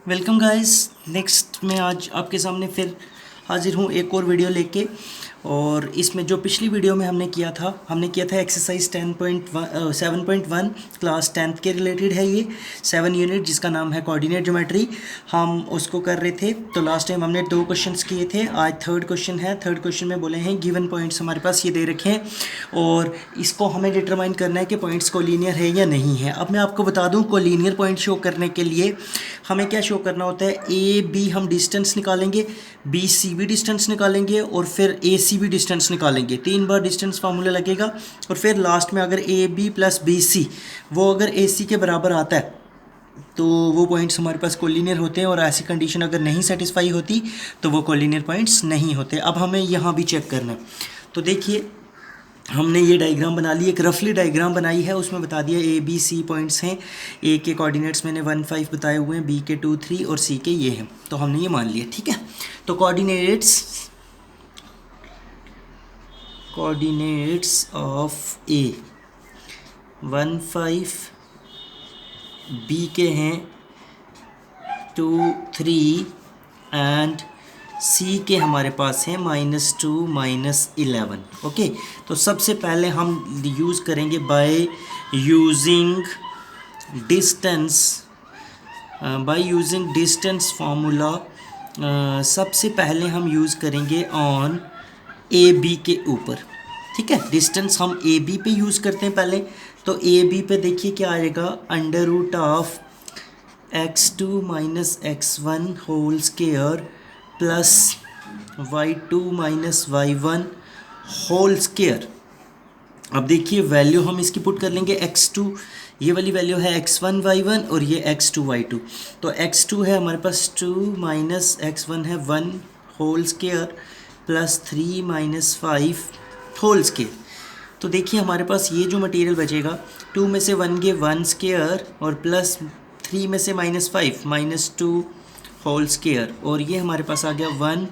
Welcome guys. Next मैं आज आपके सामने फिर हाजिर हूँ एक और वीडियो लेके। और इसमें जो पिछली वीडियो में हमने किया था एक्सरसाइज 7.1 क्लास 10th के रिलेटेड है। ये 7 यूनिट जिसका नाम है कोऑर्डिनेट ज्योमेट्री, हम उसको कर रहे थे। तो लास्ट टाइम हमने 2 क्वेश्चंस किए थे, आज थर्ड क्वेश्चन है। थर्ड क्वेश्चन में बोले हैं गिवन पॉइंट्स हमारे पास ये दे रखे हैं और इसको हमें डिटरमाइन करना है कि पॉइंट्स कोलिनियर है या नहीं है। अब मैं आपको बता दूं, कोलिनियर पॉइंट शो करने के लिए हमें क्या शो करना होता है, ए बी हम डिस्टेंस निकालेंगे, बी सी भी डिस्टेंस निकालेंगे और फिर ए सी भी डिस्टेंस निकालेंगे। 3 बार डिस्टेंस फार्मूला लगेगा और फिर लास्ट में अगर A B plus B C वो अगर ए सी के बराबर आता है तो वो पॉइंट्स हमारे पास कोलिनियर होते हैं, और ऐसी कंडीशन अगर नहीं सेटिस्फाई होती तो वो कोलिनियर पॉइंट्स नहीं होते। अब हमें यहाँ भी चेक करना है। तो देखिए हमने ये डायग्राम बना ली, एक रफली डायग्राम बनाई है, उसमें बता दिया ए बी सी पॉइंट्स हैं। ए के कोऑर्डिनेट्स मैंने 1 5 बताए हुए हैं, बी के 2 3 और सी के ये हैं। तो हमने ये मान लिया, ठीक है। तो कोऑर्डिनेट्स ऑफ ए 1 5, बी के हैं 2 3 एंड सी के हमारे पास है -2 -11। ओके, तो सबसे पहले हम यूज़ करेंगे बाय यूजिंग डिस्टेंस फार्मूला। सबसे पहले हम यूज़ करेंगे ऑन ए बी के ऊपर, ठीक है। डिस्टेंस हम ए बी पे यूज़ करते हैं पहले। तो ए बी पे देखिए क्या आएगा, √of x2 - x1 whole square plus y2 - y1 whole square. अब देखिए वैल्यू हम इसकी पुट कर लेंगे, x2 ये वाली वैल्यू है x1 y1 और ये x2 y2। तो x2 है हमारे पास 2 - x1 है 1 whole square plus 3 - 5 whole square. तो देखिए हमारे पास ये जो मटेरियल बचेगा, 2 में से 1 गए 1 स्क्वायर और प्लस 3 में से -5 -2 होल स्क्वायर, और ये हमारे पास आ गया 1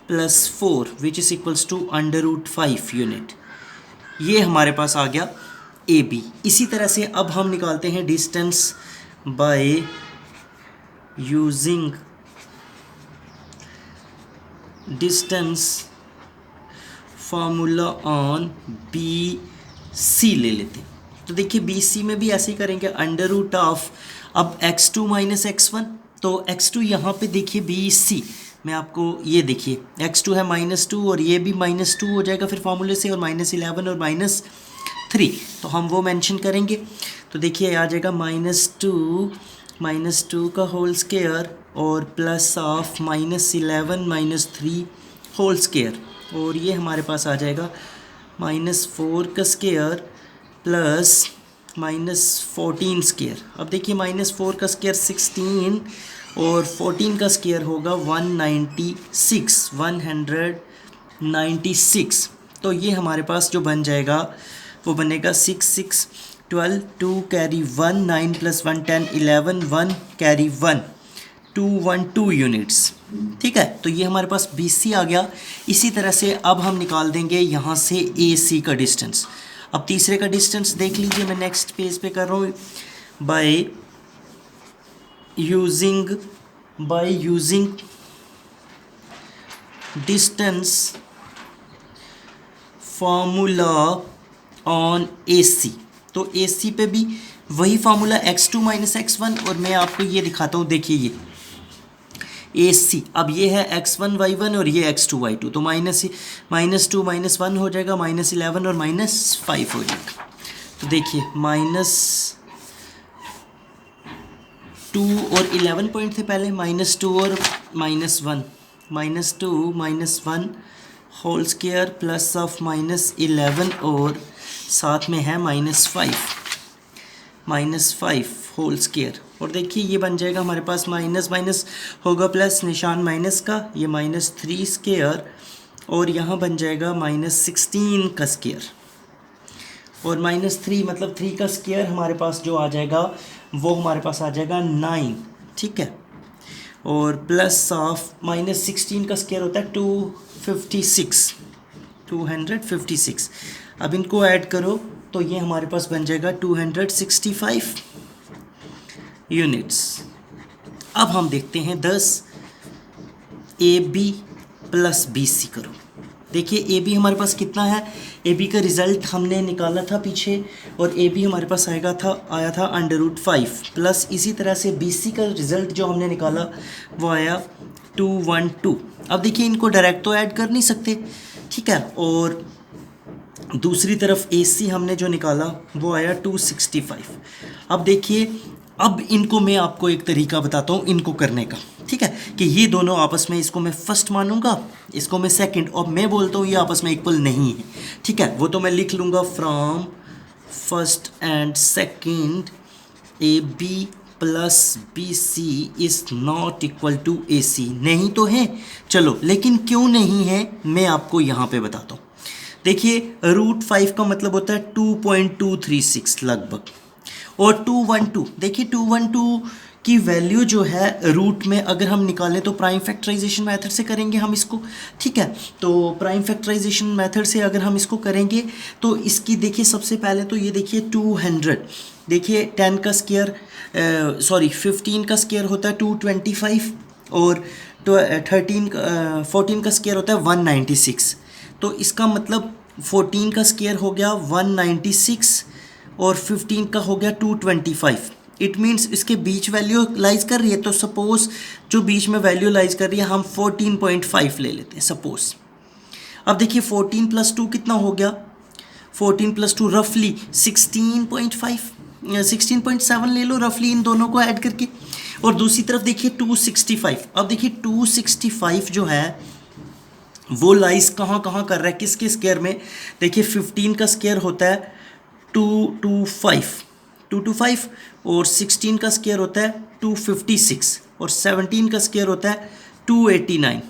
+ 4 which is equals to √5 unit. ये हमारे पास आ गया ए बी। इसी तरह से अब हम निकालते हैं distance by using distance formula on B C ले लेते हैं। तो देखिए बी सी में भी ऐसे ही करेंगे, √of अब x2 - x1। तो x2 यहाँ पे देखिए बी सी मैं आपको ये देखिए x2 है -2 और ये भी -2 हो जाएगा फिर फार्मूले से, और -11 और -3 तो हम वो मेंशन करेंगे। तो देखिए आ जाएगा -2 का होल स्क्वायर और प्लस ऑफ -11 - 3 होल स्क्वायर, और ये हमारे पास आ जाएगा -4 का स्क्वायर प्लस -14 स्क्वायर। अब देखिए -4 का स्क्वायर 16 और 14 का स्क्वायर होगा 196। तो ये हमारे पास जो बन जाएगा वो बनेगा 6 6 12 2 कैरी 1 9 + 1 10 11 1 कैरी 1 212 यूनिट्स, ठीक है। तो ये हमारे पास बी सी आ गया। इसी तरह से अब हम निकाल देंगे यहाँ से ए सी का डिस्टेंस। अब तीसरे का डिस्टेंस देख लीजिए, मैं नेक्स्ट पेज पे कर रहा हूँ। By using distance formula on A C. तो ए सी पे भी वही फार्मूला x2 - x1, और मैं आपको ये दिखाता हूँ। देखिए ये ए सी, अब ये है x1 y1 और ये x2 y2। तो -2 -1 हो जाएगा, -11 और -5 हो जाएगा। तो देखिए -2 और 11 पॉइंट थे पहले, -2 और -1, -2 -1 होल स्क्वायर प्लस ऑफ -11 और साथ में है -5 होल स्क्वायर। और देखिए ये बन जाएगा हमारे पास माइनस माइनस होगा प्लस, निशान माइनस का, ये -3 स्क्वायर और यहाँ बन जाएगा -16 का स्क्वायर, और -3 मतलब 3 का स्क्वायर हमारे पास जो आ जाएगा वो हमारे पास आ जाएगा 9, ठीक है। और प्लस ऑफ -16 का स्क्वायर होता है 256। अब इनको ऐड करो तो ये हमारे पास बन जाएगा 265 यूनिट्स, अब हम देखते हैं 10 A B plus B C करो। देखिए ए बी हमारे पास कितना है, ए बी का रिज़ल्ट हमने निकाला था पीछे, और ए बी हमारे पास आया था √5 प्लस इसी तरह से बी सी का रिज़ल्ट जो हमने निकाला वो आया 212। अब देखिए इनको डायरेक्ट तो ऐड कर नहीं सकते, ठीक है, और दूसरी तरफ ए सी हमने जो निकाला वो आया 265। अब देखिए, अब इनको मैं आपको एक तरीका बताता हूँ इनको करने का, ठीक है, कि ये दोनों आपस में, इसको मैं फर्स्ट मानूंगा, इसको मैं सेकंड, और मैं बोलता हूँ ये आपस में इक्वल नहीं है, ठीक है, वो तो मैं लिख लूँगा from first and second A B plus B C is not equal to A C. नहीं तो है, चलो, लेकिन क्यों नहीं है मैं आपको यहाँ पे बताता हूँ। देखिए √5 का मतलब होता है 2.236 लगभग, और 212, देखिए 212 की वैल्यू जो है रूट में अगर हम निकालें तो प्राइम फैक्टराइजेशन मेथड से करेंगे हम इसको, ठीक है, तो प्राइम फैक्टराइजेशन मेथड से अगर हम इसको करेंगे तो इसकी देखिए सबसे पहले तो ये देखिए 200, देखिए 10 का स्क्वायर 15 का स्क्वायर होता है 225, और 14 का स्क्वायर होता है 196, तो इसका मतलब 14 का स्क्वायर हो गया 196 और 15 का हो गया 225। इट मीन्स इसके बीच वैल्यू लाइज कर रही है, तो सपोज जो बीच में वैल्यू लाइज कर रही है हम 14.5 ले लेते हैं सपोज। अब देखिए 14 + 2 कितना हो गया, 14 + 2 रफली 16.5, 16.7 ले लो रफली इन दोनों को ऐड करके, और दूसरी तरफ देखिए 265। अब देखिए 265 जो है वो लाइज कहाँ कहाँ कर रहा है, किसके स्क्वायर में, देखिए 15 का स्क्वायर होता है 225 और 16 का स्क्वायर होता है 256 और 17 का स्क्वायर होता है 289।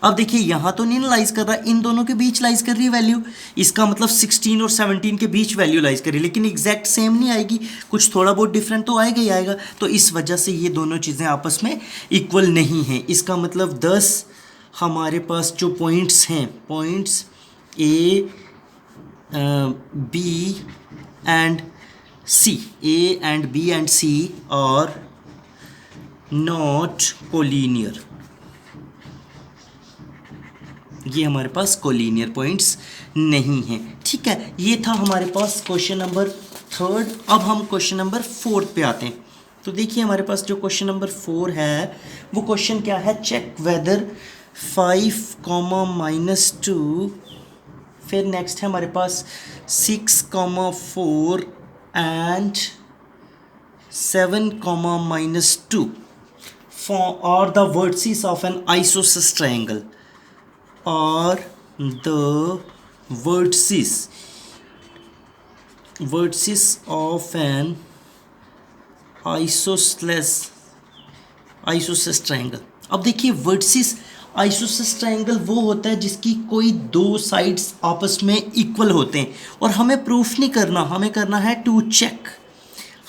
अब देखिए यहाँ तो नहीं लाइज कर रहा, इन दोनों के बीच लाइज कर रही है वैल्यू, इसका मतलब 16 और 17 के बीच वैल्यू लाइज कर रही है, लेकिन एग्जैक्ट सेम नहीं आएगी, कुछ थोड़ा बहुत डिफरेंट तो आएगा ही आएगा, तो इस वजह से ये दोनों चीज़ें आपस में इक्वल नहीं हैं। इसका मतलब 10 हमारे पास जो पॉइंट्स हैं, points A B and C, A and B and C are not collinear, ये हमारे पास कोलिनियर पॉइंट्स नहीं हैं, ठीक है। ये था हमारे पास क्वेश्चन नंबर 3। अब हम क्वेश्चन नंबर 4 पे आते हैं। तो देखिए हमारे पास जो क्वेश्चन नंबर 4 है वो क्वेश्चन क्या है, चेक वेदर 5, -2, फिर नेक्स्ट है हमारे पास 6, 4 and 7, -2 are the vertices of an isosceles triangle, are the vertices of an isosceles triangle। अब देखिए वर्टिसेस आइसोसेलेस ट्रायंगल वो होता है जिसकी कोई दो साइड्स आपस में इक्वल होते हैं, और हमें प्रूफ नहीं करना, हमें करना है टू चेक,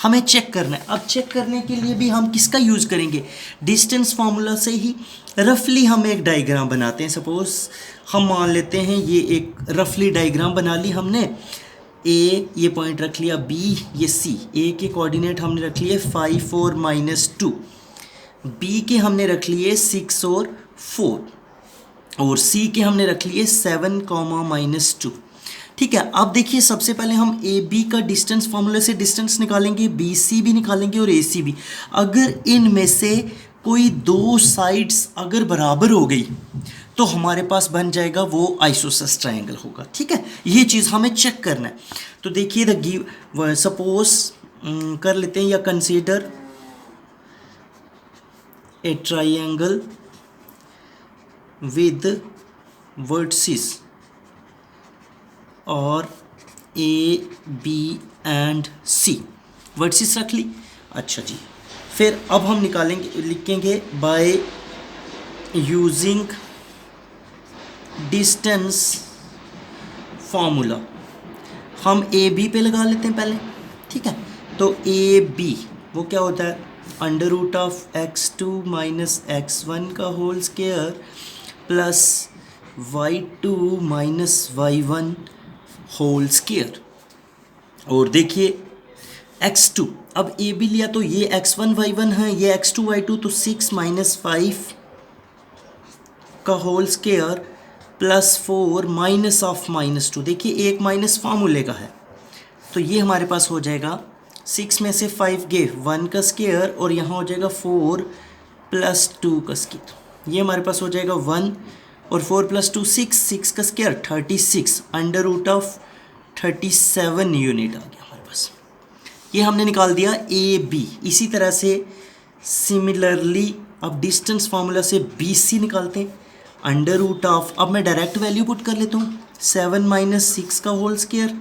हमें चेक करना है। अब चेक करने के लिए भी हम किसका यूज़ करेंगे, डिस्टेंस फार्मूला से ही रफली हम एक डायग्राम बनाते हैं। सपोज हम मान लेते हैं ये एक रफली डायग्राम बना ली हमने, ए ये पॉइंट रख लिया, बी ये सी, ए के कोऑर्डिनेट हमने रख लिए 5 और -2, बी के हमने रख लिए 6 और 4, और सी के हमने रख लिए 7, -2, ठीक है। अब देखिए सबसे पहले हम ए बी का डिस्टेंस फार्मूले से डिस्टेंस निकालेंगे, बी सी भी निकालेंगे और ए सी भी। अगर इनमें से कोई दो साइड्स अगर बराबर हो गई तो हमारे पास बन जाएगा वो आइसोसेलेस ट्रायंगल होगा, ठीक है। ये चीज़ हमें चेक करना है। तो देखिए द गिव सपोज कर लेते हैं या consider a triangle with vertices और A B and C, vertices रख ली। अच्छा जी, फिर अब हम निकालेंगे, लिखेंगे बाय यूजिंग डिस्टेंस फार्मूला। हम ए बी पे लगा लेते हैं पहले, ठीक है। तो ए बी वो क्या होता है, √(x2 - x1) का whole square plus y2 - y1 whole square. और देखिए x2, अब ए बी लिया तो ये x1 y1 है, ये x2 y2, तो 6 माइनस 5 का whole square plus 4 minus of -2। देखिए एक माइनस फार्मूले का है, तो ये हमारे पास हो जाएगा 6 में से 5 गए 1 का स्केयर और यहाँ हो जाएगा 4 प्लस 2 का स्केयर। ये हमारे पास हो जाएगा 1 और 4 प्लस 2 6 का square 36 under root of 37 unit आ गया हमारे पास। ये हमने निकाल दिया ए बी। इसी तरह से सिमिलरली अब डिस्टेंस फार्मूला से बी सी निकालते हैं। अंडर रूट ऑफ, अब मैं डायरेक्ट वैल्यू पुट कर लेता हूँ, 7 माइनस 6 का होल स्केयर,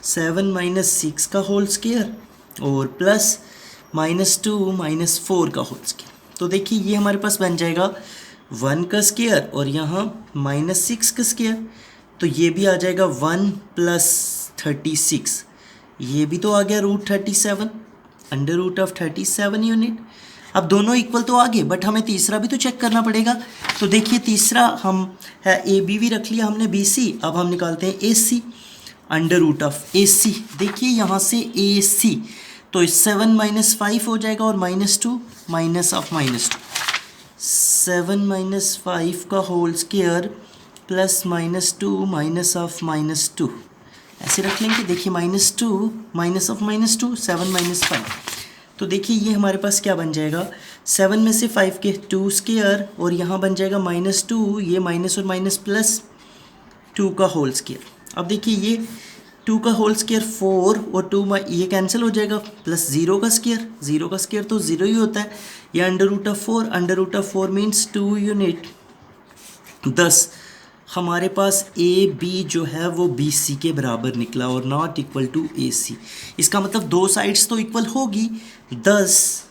7 माइनस 6 का होल स्केयर और प्लस -2 माइनस 4 का होल स्केयर। तो देखिए ये हमारे पास बन जाएगा 1 का स्केयर और यहाँ -6 का स्केयर, तो ये भी आ जाएगा 1 प्लस 36, ये भी तो आ गया √37 अंडर रूट ऑफ 37 यूनिट। अब दोनों इक्वल तो आ गए, बट हमें तीसरा भी तो चेक करना पड़ेगा। तो देखिए तीसरा हम है ए बी भी रख लिया हमने बी सी, अब हम निकालते हैं ए सी अंडर रूट ऑफ ए सी। देखिए यहाँ से ए सी तो 7 माइनस 5 हो जाएगा और -2 माइनस ऑफ -2, 7 माइनस 5 का whole square plus -2 minus of -2, ऐसे रख लेंगे। देखिए -2 माइनस ऑफ -2 7 माइनस 5, तो देखिए ये हमारे पास क्या बन जाएगा, 7 में से 5 के 2 स्केयर और यहाँ बन जाएगा -2, ये माइनस और माइनस प्लस 2 का होल स्केयर। अब देखिए ये 2 का होल स्केयर 4 और 2 ये कैंसिल हो जाएगा, प्लस 0 का स्केयर, 0 का स्केयर तो 0 ही होता है, ये under root of 4 means 2 unit. 10 हमारे पास ए बी जो है वो बी सी के बराबर निकला और not equal to A C. इसका मतलब दो साइड्स तो इक्वल होगी। 10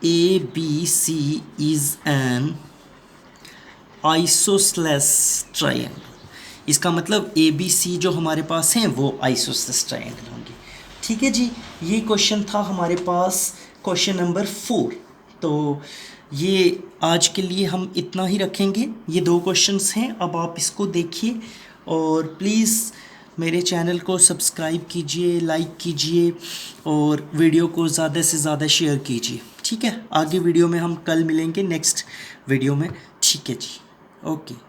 A B C is an isosceles triangle. इसका मतलब ए बी सी जो हमारे पास हैं वो आइसोसेलेस ट्रायंगल होंगे। ठीक है जी, ये क्वेश्चन था हमारे पास क्वेश्चन नंबर 4। तो ये आज के लिए हम इतना ही रखेंगे। ये 2 क्वेश्चंस हैं, अब आप इसको देखिए और प्लीज़ मेरे चैनल को सब्सक्राइब कीजिए, लाइक कीजिए और वीडियो को ज़्यादा से ज़्यादा शेयर कीजिए। ठीक है, आगे वीडियो में हम कल मिलेंगे नेक्स्ट वीडियो में। ठीक है जी, ओके।